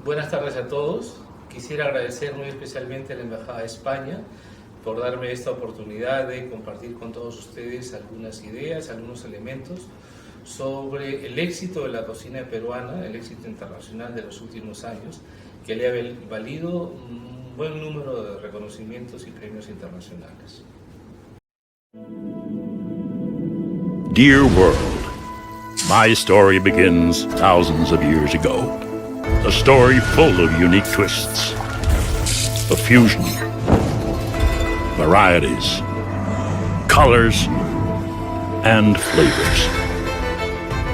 Buenas tardes a todos. Quisiera agradecer muy especialmente a la Embajada de España por darme esta oportunidad de compartir con todos ustedes algunas ideas, algunos elementos sobre el éxito de la cocina peruana, el éxito internacional de los últimos años, que le ha valido un buen número de reconocimientos y premios internacionales. Dear world, my story begins thousands of years ago. A story full of unique twists, of fusion, varieties, colors, and flavors.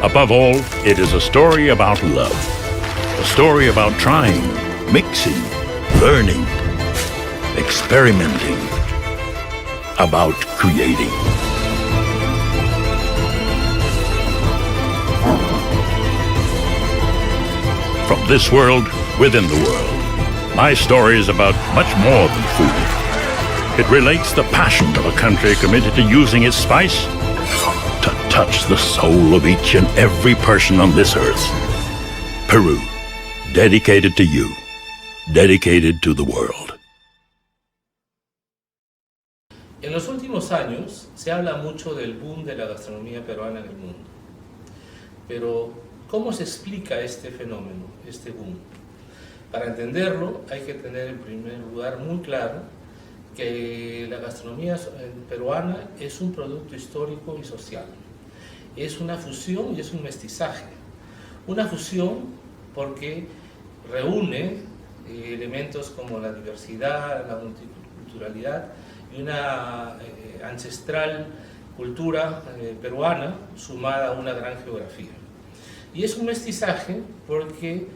Above all, it is a story about love. A story about trying, mixing, learning, experimenting, about creating. From this world, within the world, my story is about much more than food. It relates the passion of a country committed to using its spice to touch the soul of each and every person on this earth. Peru, dedicated to you, dedicated to the world. En los últimos años se habla mucho del boom de la gastronomía peruana en el mundo, pero ¿cómo se explica este fenómeno, este boom? Para entenderlo hay que tener en primer lugar muy claro que la gastronomía peruana es un producto histórico y social. Es una fusión y es un mestizaje. Una fusión porque reúne elementos como la diversidad, la multiculturalidad y una ancestral cultura peruana sumada a una gran geografía. Y es un mestizaje porque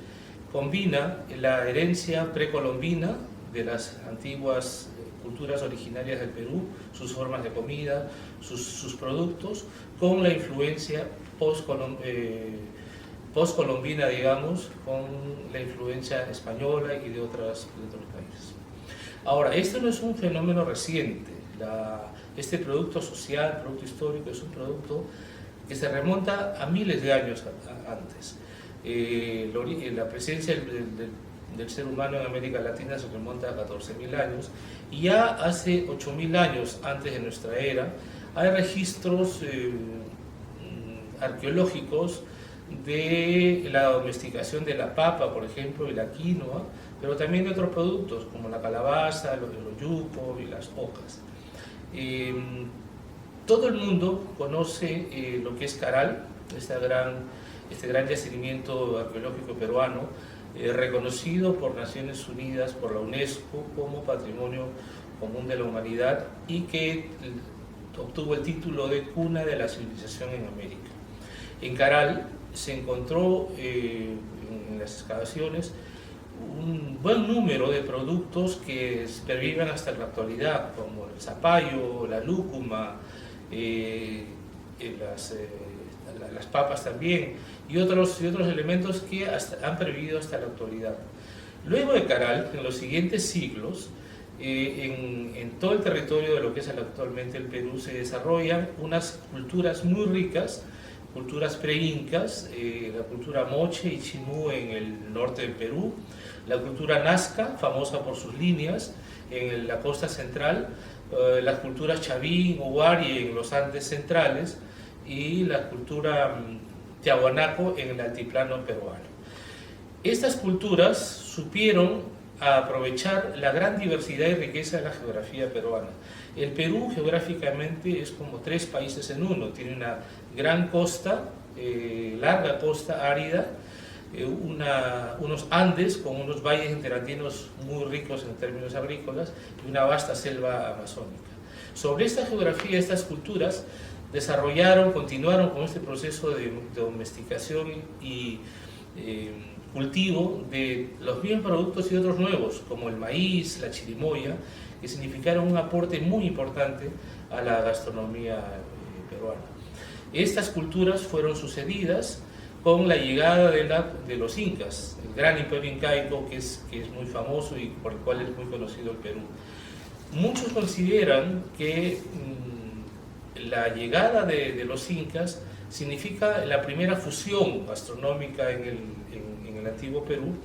combina la herencia precolombina de las antiguas culturas originarias del Perú, sus formas de comida, sus productos, con la influencia postcolombina, digamos, con la influencia española y de otros países. Ahora, esto no es un fenómeno reciente. Este producto social, producto histórico, es un producto que se remonta a miles de años antes. La presencia del ser humano en América Latina se remonta a 14.000 años y ya hace 8.000 años antes de nuestra era hay registros arqueológicos de la domesticación de la papa, por ejemplo, y la quinoa, pero también de otros productos como la calabaza, el oyuco y las ocas. Todo el mundo conoce lo que es Caral, este gran yacimiento arqueológico peruano, reconocido por Naciones Unidas, por la UNESCO, como Patrimonio Común de la Humanidad y que obtuvo el título de Cuna de la Civilización en América. En Caral se encontró en las excavaciones un buen número de productos que perviven hasta la actualidad, como el zapallo, la lúcuma, las papas también, y otros elementos que han pervivido hasta la actualidad. Luego de Caral, en los siguientes siglos, en todo el territorio de lo que es actualmente el Perú, se desarrollan unas culturas muy ricas, culturas pre-incas, la cultura moche y chimú en el norte del Perú, la cultura nazca, famosa por sus líneas en la costa central, las culturas chavín o huari en los Andes centrales y la cultura tiahuanaco en el altiplano peruano. Estas culturas supieron aprovechar la gran diversidad y riqueza de la geografía peruana. El Perú geográficamente es como 3 países en uno, tiene una gran costa, larga costa árida, unos Andes con unos valles interandinos muy ricos en términos agrícolas y una vasta selva amazónica. Sobre esta geografía, estas culturas continuaron con este proceso de domesticación y cultivo de los mismos productos y otros nuevos, como el maíz, la chirimoya, que significaron un aporte muy importante a la gastronomía peruana. Estas culturas fueron sucedidas con la llegada de los incas, el gran imperio incaico que es muy famoso y por el cual es muy conocido el Perú. Muchos consideran que la llegada de los incas significa la primera fusión gastronómica en el antiguo Perú,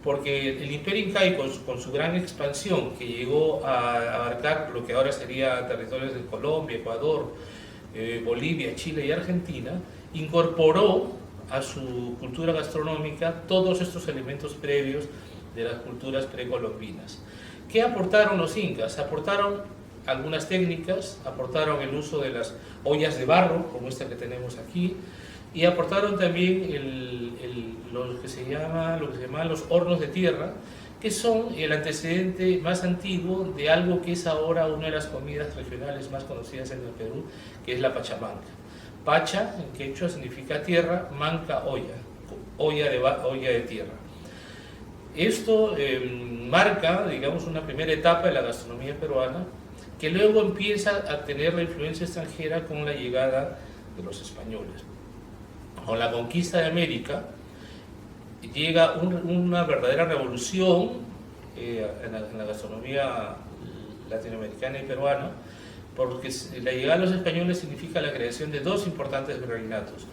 porque el Imperio incaico, con su gran expansión, que llegó a abarcar lo que ahora sería territorios de Colombia, Ecuador, Bolivia, Chile y Argentina, incorporó a su cultura gastronómica todos estos elementos previos de las culturas precolombinas. ¿Qué aportaron los incas? Aportaron algunas técnicas, aportaron el uso de las ollas de barro, como esta que tenemos aquí, y aportaron también lo que se llaman los hornos de tierra, que son el antecedente más antiguo de algo que es ahora una de las comidas regionales más conocidas en el Perú, que es la pachamanca. Pacha, en quechua, significa tierra, manca, olla de tierra. Esto marca, digamos, una primera etapa de la gastronomía peruana, que luego empieza a tener la influencia extranjera con la llegada de los españoles. Con la conquista de América llega una verdadera revolución en la gastronomía latinoamericana y peruana, porque la llegada de los españoles significa la creación de dos importantes virreinatos,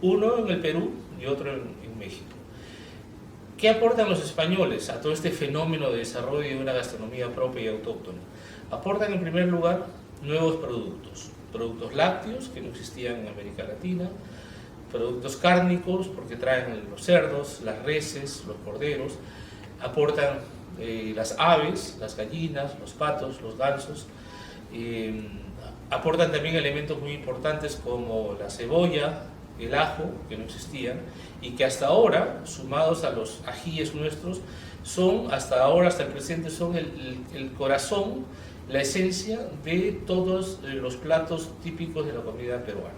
uno en el Perú y otro en México. ¿Qué aportan los españoles a todo este fenómeno de desarrollo de una gastronomía propia y autóctona? Aportan en primer lugar nuevos productos lácteos que no existían en América Latina, productos cárnicos porque traen los cerdos, las reses, los corderos, aportan las aves, las gallinas, los patos, los gansos, aportan también elementos muy importantes como la cebolla, el ajo, que no existían, y que hasta ahora, sumados a los ajíes nuestros, son hasta ahora, hasta el presente, son el corazón, la esencia de todos los platos típicos de la comida peruana.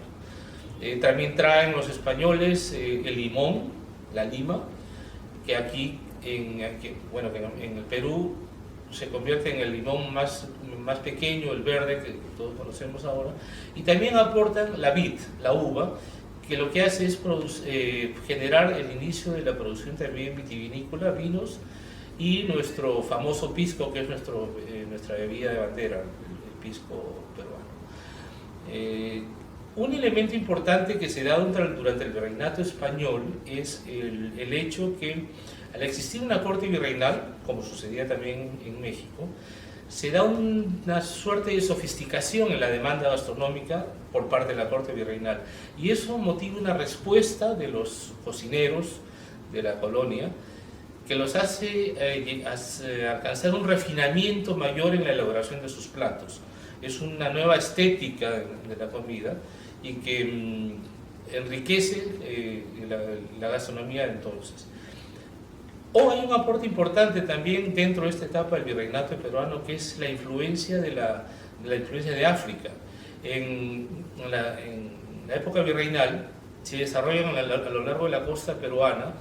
También traen los españoles el limón, la lima, que aquí, en el Perú se convierte en el limón más pequeño, el verde que todos conocemos ahora, y también aportan la vid, la uva, que lo que hace es generar el inicio de la producción también vitivinícola, vinos, y nuestro famoso pisco, que es nuestra bebida de bandera, el pisco peruano. Un elemento importante que se da durante el virreinato español es el hecho que, al existir una corte virreinal, como sucedía también en México, se da una suerte de sofisticación en la demanda gastronómica por parte de la corte virreinal, y eso motiva una respuesta de los cocineros de la colonia que los hace alcanzar un refinamiento mayor en la elaboración de sus platos. Es una nueva estética de la comida y que enriquece la gastronomía de entonces. Hay un aporte importante también dentro de esta etapa del virreinato peruano, que es la influencia de influencia de África. En la época virreinal se desarrollan a lo largo de la costa peruana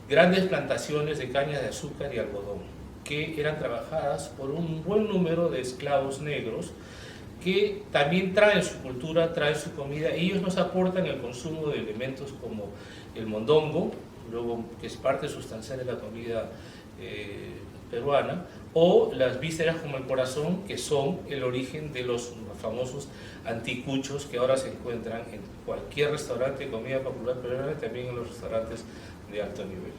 grandes plantaciones de caña de azúcar y algodón, que eran trabajadas por un buen número de esclavos negros, que también traen su cultura, traen su comida, y ellos nos aportan el consumo de elementos como el mondongo, luego que es parte sustancial de la comida peruana, o las vísceras como el corazón, que son el origen de los famosos anticuchos que ahora se encuentran en cualquier restaurante de comida popular peruana y también en los restaurantes de alto nivel.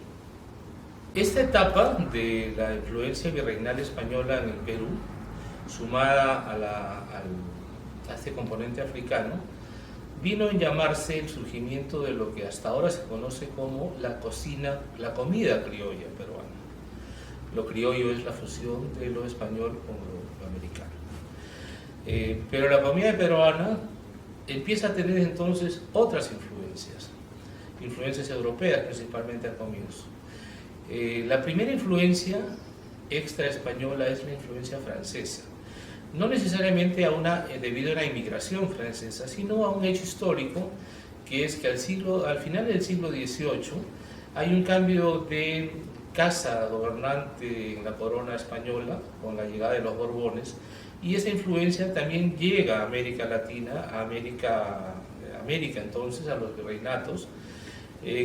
Esta etapa de la influencia virreinal española en el Perú, sumada a este componente africano, vino a llamarse el surgimiento de lo que hasta ahora se conoce como la comida criolla peruana. Lo criollo es la fusión de lo español con lo americano. Pero la comida peruana empieza a tener entonces otras influencias europeas principalmente al comienzo. La primera influencia extra española es la influencia francesa. No necesariamente debido a una inmigración francesa, sino a un hecho histórico, que es que al final del siglo XVIII hay un cambio de casa gobernante en la corona española con la llegada de los Borbones, y esa influencia también llega a América Latina, a América entonces, a los virreinatos,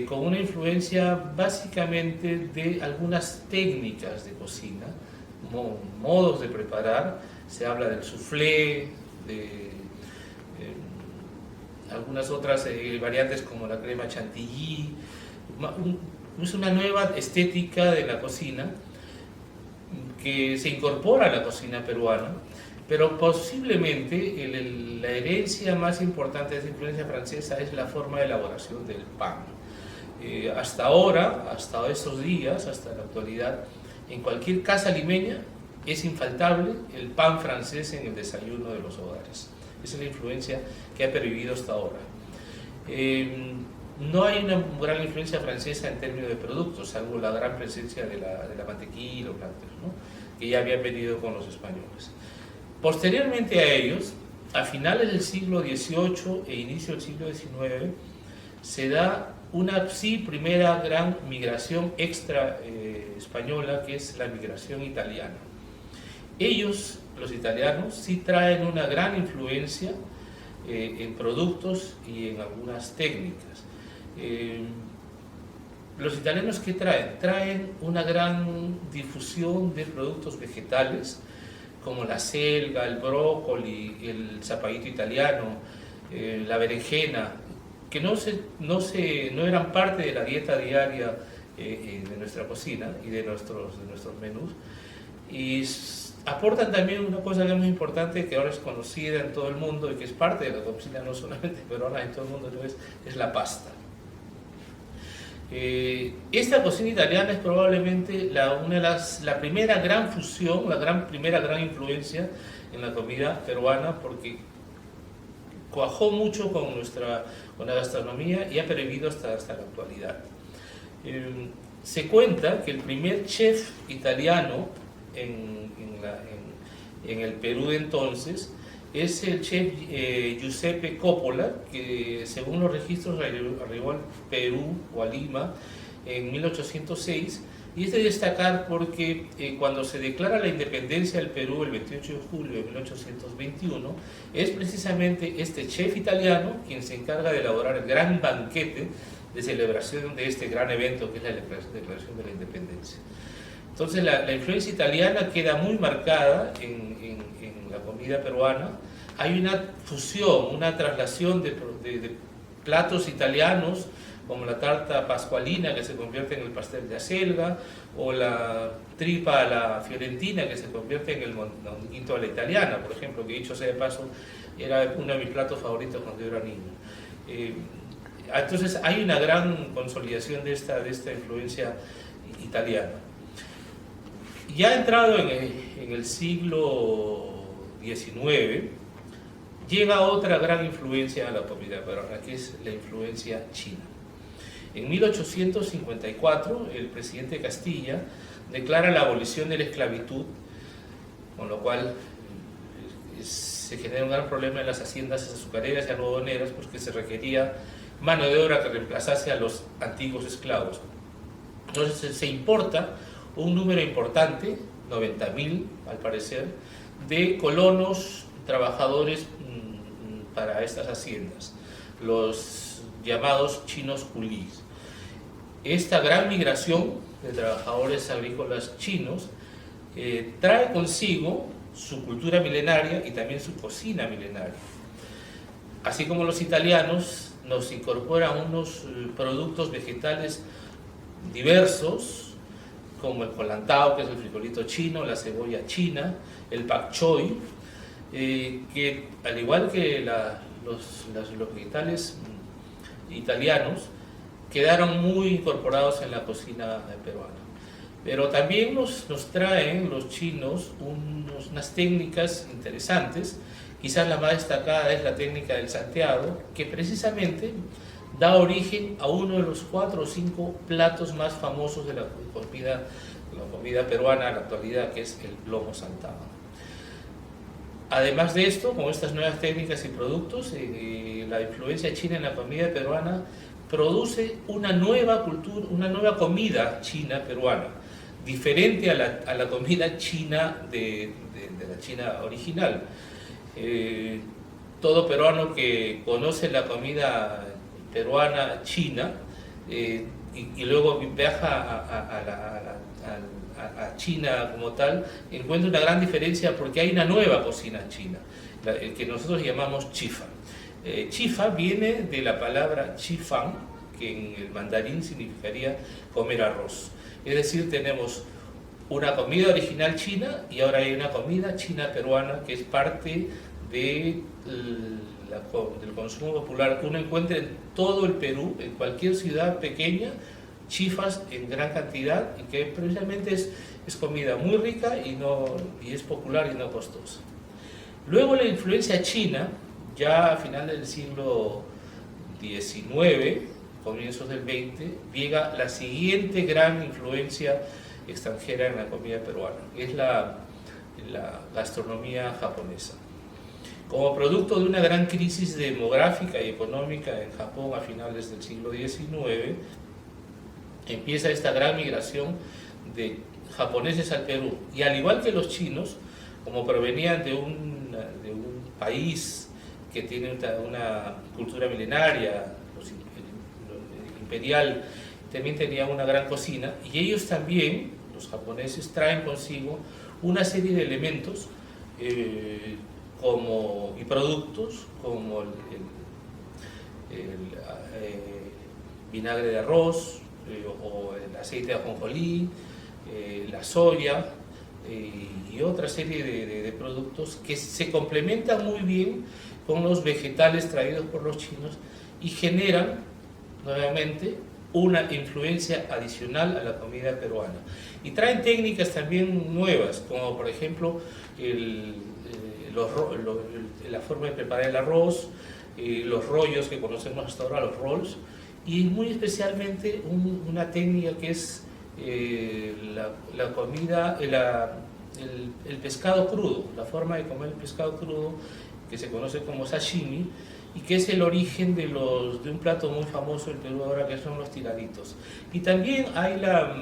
con una influencia básicamente de algunas técnicas de cocina, modos de preparar. Se habla del soufflé, de algunas otras variantes como la crema chantilly, es una nueva estética de la cocina que se incorpora a la cocina peruana, pero posiblemente la herencia más importante de esa influencia francesa es la forma de elaboración del pan. Hasta ahora, hasta estos días, hasta la actualidad, en cualquier casa limeña es infaltable el pan francés en el desayuno de los hogares. Esa es la influencia que ha pervivido hasta ahora. No hay una gran influencia francesa en términos de productos, salvo la gran presencia de la mantequilla o lácteos, ¿no?, que ya habían venido con los españoles. Posteriormente a ellos, a finales del siglo XVIII e inicio del siglo XIX, se da una primera gran migración extra española, que es la migración italiana. Ellos, los italianos, sí traen una gran influencia en productos y en algunas técnicas. Los italianos, ¿qué traen? Traen una gran difusión de productos vegetales, como la selga, el brócoli, el zapallito italiano, la berenjena, que no eran parte de la dieta diaria de nuestra cocina y de nuestros menús. Y aportan también una cosa que es muy importante, que ahora es conocida en todo el mundo y que es parte de la cocina no solamente peruana, en todo el mundo, es la pasta. Esta cocina italiana es probablemente la primera gran fusión, primera gran influencia en la comida peruana, porque cuajó mucho con la gastronomía y ha pervivido hasta la actualidad. Se cuenta que el primer chef italiano en el Perú de entonces es el chef Giuseppe Coppola, que según los registros arribó al Perú o a Lima en 1806, y es de destacar porque cuando se declara la independencia del Perú el 28 de julio de 1821, es precisamente este chef italiano quien se encarga de elaborar el gran banquete de celebración de este gran evento que es la declaración de la independencia. Entonces la influencia italiana queda muy marcada en la comida peruana. Hay una fusión, una traslación de platos italianos, como la tarta pascualina, que se convierte en el pastel de acelga, o la tripa a la fiorentina, que se convierte en el mondonguito a la italiana, por ejemplo, que dicho sea de paso, era uno de mis platos favoritos cuando yo era niño. Entonces hay una gran consolidación de esta influencia italiana. Ya entrado en el siglo XIX, llega otra gran influencia a la comida peruana, que es la influencia china. En 1854, el presidente de Castilla declara la abolición de la esclavitud, con lo cual se genera un gran problema en las haciendas azucareras y algodoneras, porque se requería mano de obra que reemplazase a los antiguos esclavos. Entonces se importa un número importante, 90.000 al parecer, de colonos trabajadores para estas haciendas, los llamados chinos culís. Esta gran migración de trabajadores agrícolas chinos trae consigo su cultura milenaria y también su cocina milenaria. Así como los italianos nos incorporan unos productos vegetales diversos, como el colantao, que es el frijolito chino, la cebolla china, el pak choi, que al igual que los vegetales italianos, quedaron muy incorporados en la cocina peruana. Pero también nos traen los chinos unas técnicas interesantes. Quizás la más destacada es la técnica del salteado, que precisamente da origen a uno de los 4 o 5 platos más famosos de la comida peruana en la actualidad, que es el lomo saltado. Además de esto, con estas nuevas técnicas y productos, la influencia china en la comida peruana produce una nueva cultura, una nueva comida china peruana, diferente a la comida china de la China original. Todo peruano que conoce la comida peruana china y luego viaja a China como tal, encuentra una gran diferencia porque hay una nueva cocina china, que nosotros llamamos chifa. Chifa viene de la palabra chifan, que en el mandarín significaría comer arroz. Es decir, tenemos una comida original china y ahora hay una comida china peruana que es parte del consumo popular que uno encuentra en todo el Perú, en cualquier ciudad pequeña, chifas en gran cantidad y que precisamente es comida muy rica y es popular y no costosa. Luego la influencia china, ya a final del siglo XIX, comienzos del XX, llega la siguiente gran influencia extranjera en la comida peruana, es la gastronomía japonesa. Como producto de una gran crisis demográfica y económica en Japón a finales del siglo XIX, empieza esta gran migración de japoneses al Perú. Y al igual que los chinos, como provenían de un país que tiene una cultura milenaria, imperial, también tenían una gran cocina, y ellos también, los japoneses, traen consigo una serie de elementos y productos como el vinagre de arroz, o el aceite de ajonjolí, la soya y otra serie de productos que se complementan muy bien con los vegetales traídos por los chinos y generan nuevamente una influencia adicional a la comida peruana. Y traen técnicas también nuevas, como por ejemplo la forma de preparar el arroz, los rollos que conocemos hasta ahora, los rolls, y muy especialmente una técnica que es la comida, el pescado crudo, la forma de comer el pescado crudo que se conoce como sashimi y que es el origen de un plato muy famoso en Perú ahora que son los tiraditos. Y también hay la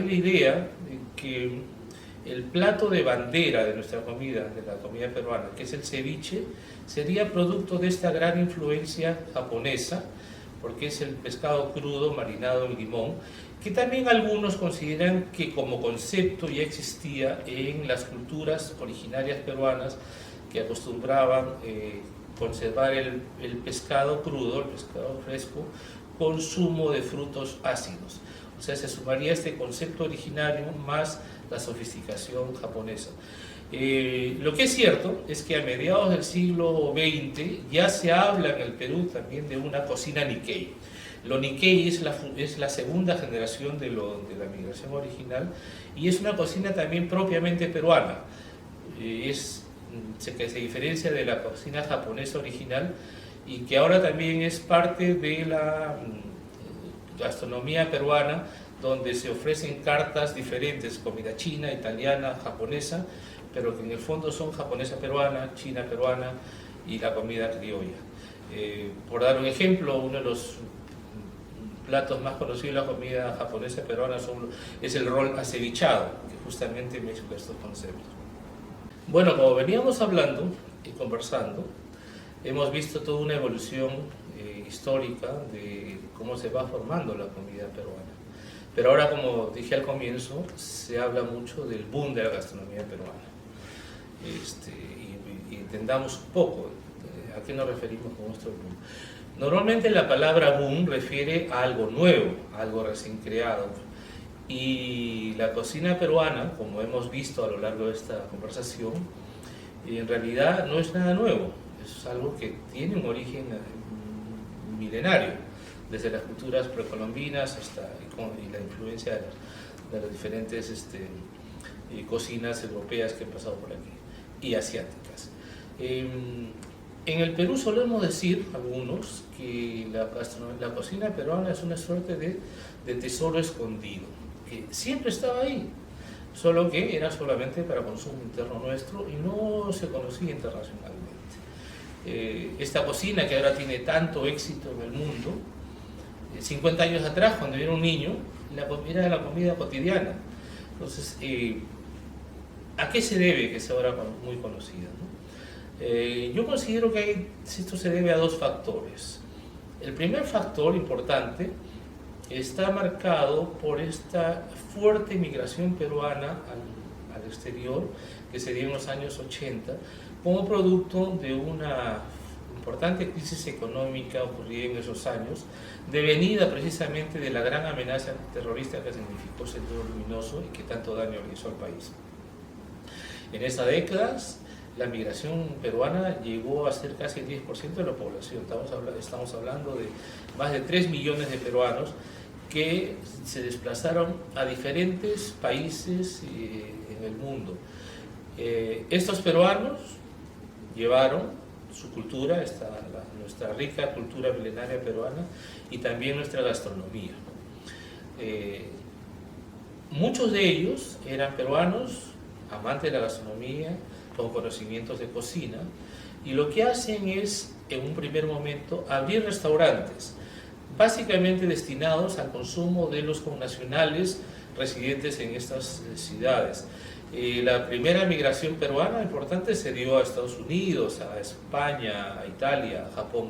idea de que el plato de bandera de nuestra comida, de la comida peruana, que es el ceviche, sería producto de esta gran influencia japonesa, porque es el pescado crudo marinado en limón, que también algunos consideran que como concepto ya existía en las culturas originarias peruanas que acostumbraban conservar el pescado crudo, el pescado fresco, con zumo de frutos ácidos. O sea, se sumaría este concepto originario más la sofisticación japonesa. Lo que es cierto es que a mediados del siglo XX ya se habla en el Perú también de una cocina Nikkei. Lo Nikkei es la segunda generación de la migración original y es una cocina también propiamente peruana. Que se diferencia de la cocina japonesa original y que ahora también es parte de la gastronomía peruana, donde se ofrecen cartas diferentes, comida china, italiana, japonesa, pero que en el fondo son japonesa peruana, china peruana y la comida criolla. Por dar un ejemplo, uno de los platos más conocidos de la comida japonesa peruana es el rol acevichado, que justamente mezcla estos conceptos. Bueno, como veníamos hablando y conversando, hemos visto toda una evolución histórica de cómo se va formando la comida peruana. Pero ahora, como dije al comienzo, se habla mucho del boom de la gastronomía peruana. Y entendamos un poco a qué nos referimos con nuestro boom. Normalmente la palabra boom refiere a algo nuevo, a algo recién creado. Y la cocina peruana, como hemos visto a lo largo de esta conversación, en realidad no es nada nuevo. Es algo que tiene un origen milenario, desde las culturas precolombinas y la influencia de las diferentes cocinas europeas que han pasado por aquí y asiáticas. En el Perú solemos decir algunos que la cocina peruana es una suerte de tesoro escondido, que siempre estaba ahí, solo que era solamente para consumo interno nuestro y no se conocía internacionalmente. Esta cocina que ahora tiene tanto éxito en el mundo, 50 años atrás, cuando yo era un niño, era la comida cotidiana. Entonces, ¿a qué se debe que sea ahora muy conocida, ¿no? Yo considero que esto se debe a dos factores. El primer factor importante está marcado por esta fuerte migración peruana al exterior que se dio en los años 80 como producto de una importante crisis económica ocurrida en esos años, devenida precisamente de la gran amenaza terrorista que significó Sendero Luminoso y que tanto daño le hizo al país. En esas décadas, la migración peruana llegó a ser casi el 10% de la población. Estamos hablando de más de 3 millones de peruanos que se desplazaron a diferentes países en el mundo. Estos peruanos llevaron su cultura, nuestra rica cultura milenaria peruana y también nuestra gastronomía. Muchos de ellos eran peruanos, amantes de la gastronomía, con conocimientos de cocina, y lo que hacen es, en un primer momento, abrir restaurantes, básicamente destinados al consumo de los connacionales residentes en estas ciudades. La primera migración peruana importante se dio a Estados Unidos, a España, a Italia, a Japón.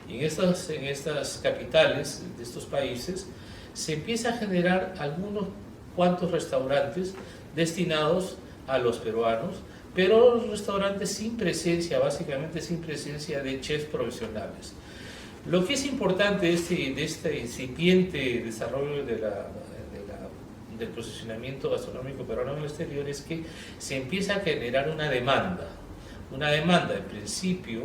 Y en estas capitales de estos países se empieza a generar algunos cuantos restaurantes destinados a los peruanos, pero restaurantes sin presencia, básicamente sin presencia de chefs profesionales. Lo que es importante de este incipiente desarrollo del posicionamiento gastronómico peruano en el exterior es que se empieza a generar una demanda en principio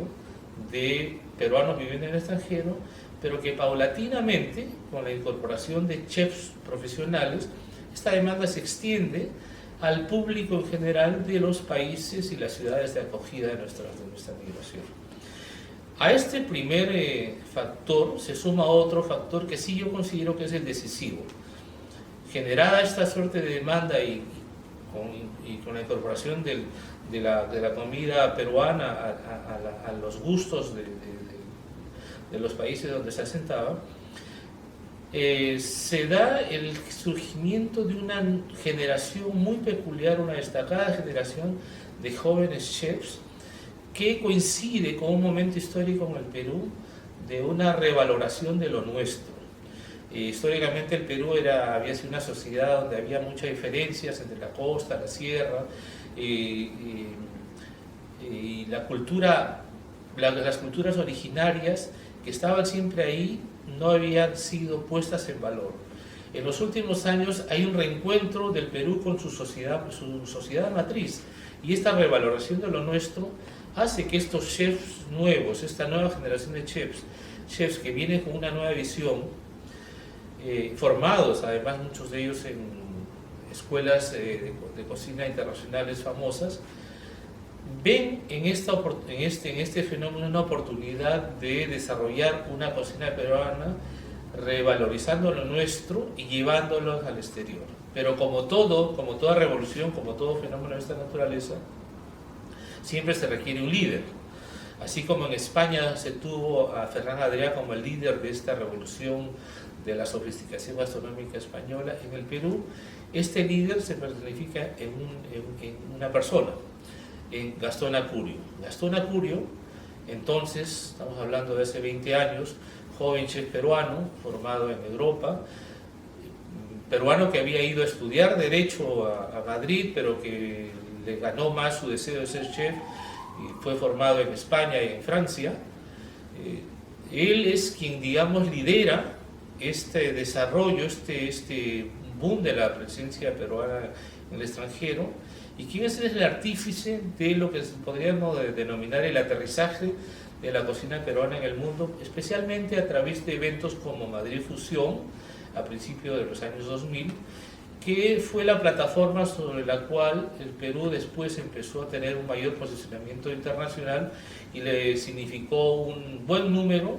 de peruanos viviendo en el extranjero, pero que paulatinamente, con la incorporación de chefs profesionales, esta demanda se extiende al público en general de los países y las ciudades de acogida de nuestra migración. A este primer factor se suma otro factor que sí yo considero que es el decisivo. Generada esta suerte de demanda y con la incorporación de la comida peruana a los gustos de los países donde se asentaba, se da el surgimiento de una generación muy peculiar, una destacada generación de jóvenes chefs que coincide con un momento histórico en el Perú de una revaloración de lo nuestro. Históricamente el Perú había sido una sociedad donde había muchas diferencias entre la costa, la sierra, y las culturas originarias que estaban siempre ahí no habían sido puestas en valor. En los últimos años hay un reencuentro del Perú con su sociedad matriz, y esta revaloración de lo nuestro hace que estos chefs nuevos, esta nueva generación de chefs que vienen con una nueva visión, formados además muchos de ellos en escuelas de cocina internacionales famosas, ven en este fenómeno una oportunidad de desarrollar una cocina peruana, revalorizando lo nuestro y llevándolo al exterior. Pero como toda revolución, como todo fenómeno de esta naturaleza, siempre se requiere un líder. Así como en España se tuvo a Ferran Adrià como el líder de esta revolución de la sofisticación gastronómica española, en el Perú este líder se personifica en una persona, en Gastón Acurio. Gastón Acurio, entonces, estamos hablando de hace 20 años, joven chef peruano, formado en Europa, peruano que había ido a estudiar Derecho a Madrid, pero que le ganó más su deseo de ser chef, y fue formado en España y en Francia. Él es quien, digamos, lidera este desarrollo, este boom de la presencia peruana en el extranjero, y quien es el artífice de lo que podríamos denominar el aterrizaje de la cocina peruana en el mundo, especialmente a través de eventos como Madrid Fusión, a principios de los años 2000, que fue la plataforma sobre la cual el Perú después empezó a tener un mayor posicionamiento internacional y le significó un buen número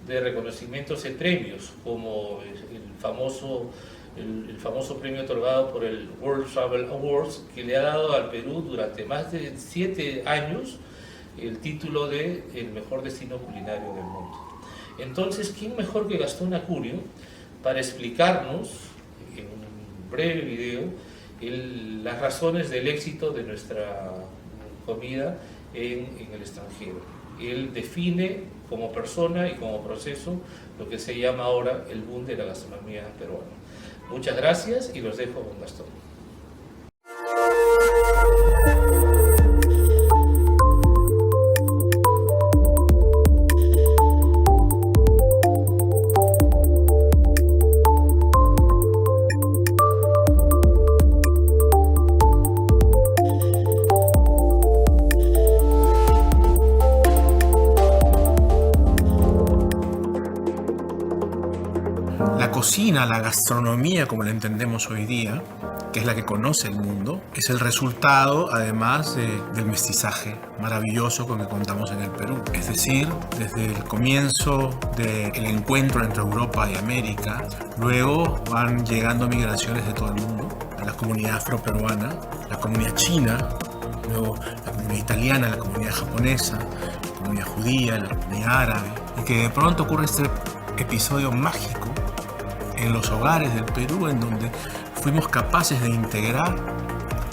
de reconocimientos y premios, como el famoso premio otorgado por el World Travel Awards, que le ha dado al Perú durante más de 7 años el título de el mejor destino culinario del mundo. Entonces, ¿quién mejor que Gastón Acurio para explicarnos en un breve video las razones del éxito de nuestra comida en el extranjero? Él define como persona y como proceso lo que se llama ahora el boom de la gastronomía peruana. Muchas gracias y los dejo con Gastón. cocina, la gastronomía como la entendemos hoy día, que es la que conoce el mundo, es el resultado además del mestizaje maravilloso con que contamos en el Perú. Es decir, desde el comienzo del encuentro entre Europa y América, luego van llegando migraciones de todo el mundo, a la comunidad afroperuana, la comunidad china, luego la comunidad italiana, la comunidad japonesa, la comunidad judía, la comunidad árabe, y que de pronto ocurre este episodio mágico en los hogares del Perú, en donde fuimos capaces de integrar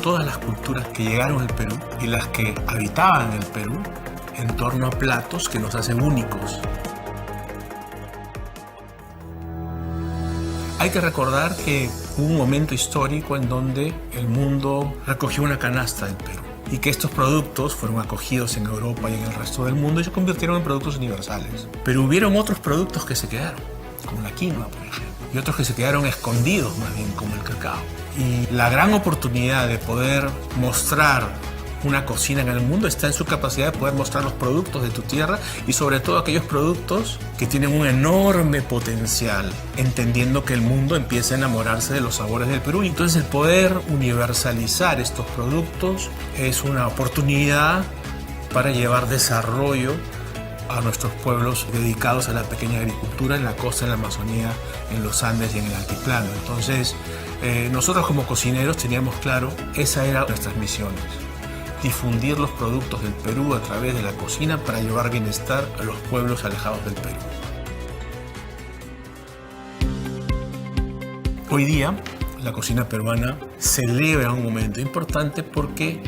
todas las culturas que llegaron al Perú y las que habitaban el Perú en torno a platos que nos hacen únicos. Hay que recordar que hubo un momento histórico en donde el mundo recogió una canasta del Perú y que estos productos fueron acogidos en Europa y en el resto del mundo y se convirtieron en productos universales. Pero hubieron otros productos que se quedaron, como la quinoa, por ejemplo, y otros que se quedaron escondidos más bien, como el cacao. Y la gran oportunidad de poder mostrar una cocina en el mundo está en su capacidad de poder mostrar los productos de tu tierra y sobre todo aquellos productos que tienen un enorme potencial, entendiendo que el mundo empieza a enamorarse de los sabores del Perú. Y entonces el poder universalizar estos productos es una oportunidad para llevar desarrollo a nuestros pueblos dedicados a la pequeña agricultura en la costa, en la Amazonía, en los Andes y en el altiplano. Entonces nosotros como cocineros teníamos claro, esa era nuestras misiones: difundir los productos del Perú a través de la cocina para llevar bienestar a los pueblos alejados del Perú. Hoy día, la cocina peruana celebra un momento importante porque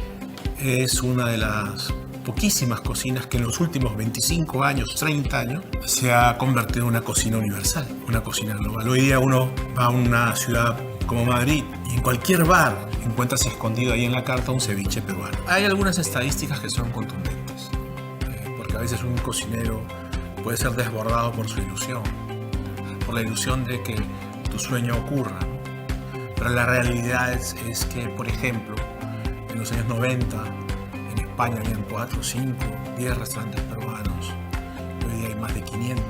es una de las poquísimas cocinas que en los últimos 25 años, 30 años, se ha convertido en una cocina universal, una cocina global. Hoy día uno va a una ciudad como Madrid y en cualquier bar encuentras escondido ahí en la carta un ceviche peruano. Hay algunas estadísticas que son contundentes, porque a veces un cocinero puede ser desbordado por su ilusión, por la ilusión de que tu sueño ocurra. Pero la realidad es que, por ejemplo, en los años 90, en España habían 4, 5, 10 restaurantes peruanos. Hoy día hay más de 500.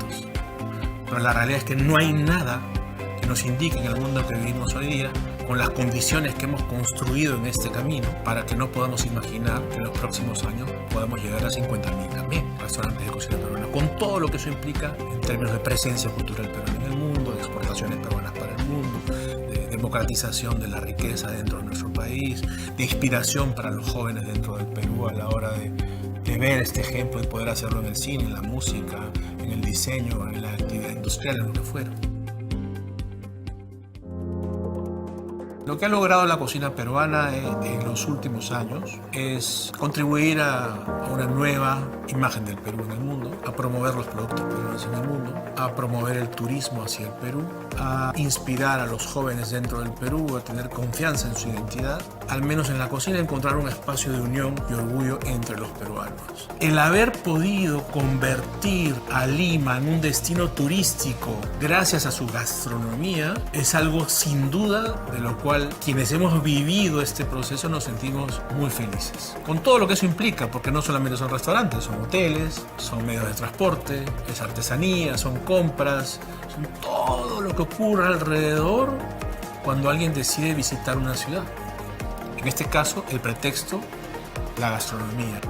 Pero la realidad es que no hay nada que nos indique en el mundo que vivimos hoy día, con las condiciones que hemos construido en este camino, para que no podamos imaginar que en los próximos años podamos llegar a 50.000 también restaurantes de cocina peruana, con todo lo que eso implica en términos de presencia cultural peruana en el mundo, de exportaciones peruanas para el mundo, de democratización de la riqueza dentro de nuestro país, de inspiración para los jóvenes dentro del Perú a la hora de ver este ejemplo y poder hacerlo en el cine, en la música, en el diseño, en la actividad industrial, en lo que fuera. Lo que ha logrado la cocina peruana en los últimos años es contribuir a una nueva imagen del Perú en el mundo, a promover los productos peruanos en el mundo, a promover el turismo hacia el Perú, a inspirar a los jóvenes dentro del Perú a tener confianza en su identidad, al menos en la cocina encontrar un espacio de unión y orgullo entre los peruanos. El haber podido convertir a Lima en un destino turístico gracias a su gastronomía es algo sin duda de lo cual quienes hemos vivido este proceso nos sentimos muy felices. Con todo lo que eso implica, porque no solamente son restaurantes, son hoteles, son medios de transporte, es artesanía, son compras, son todo lo que ocurre alrededor cuando alguien decide visitar una ciudad. En este caso, el pretexto, la gastronomía.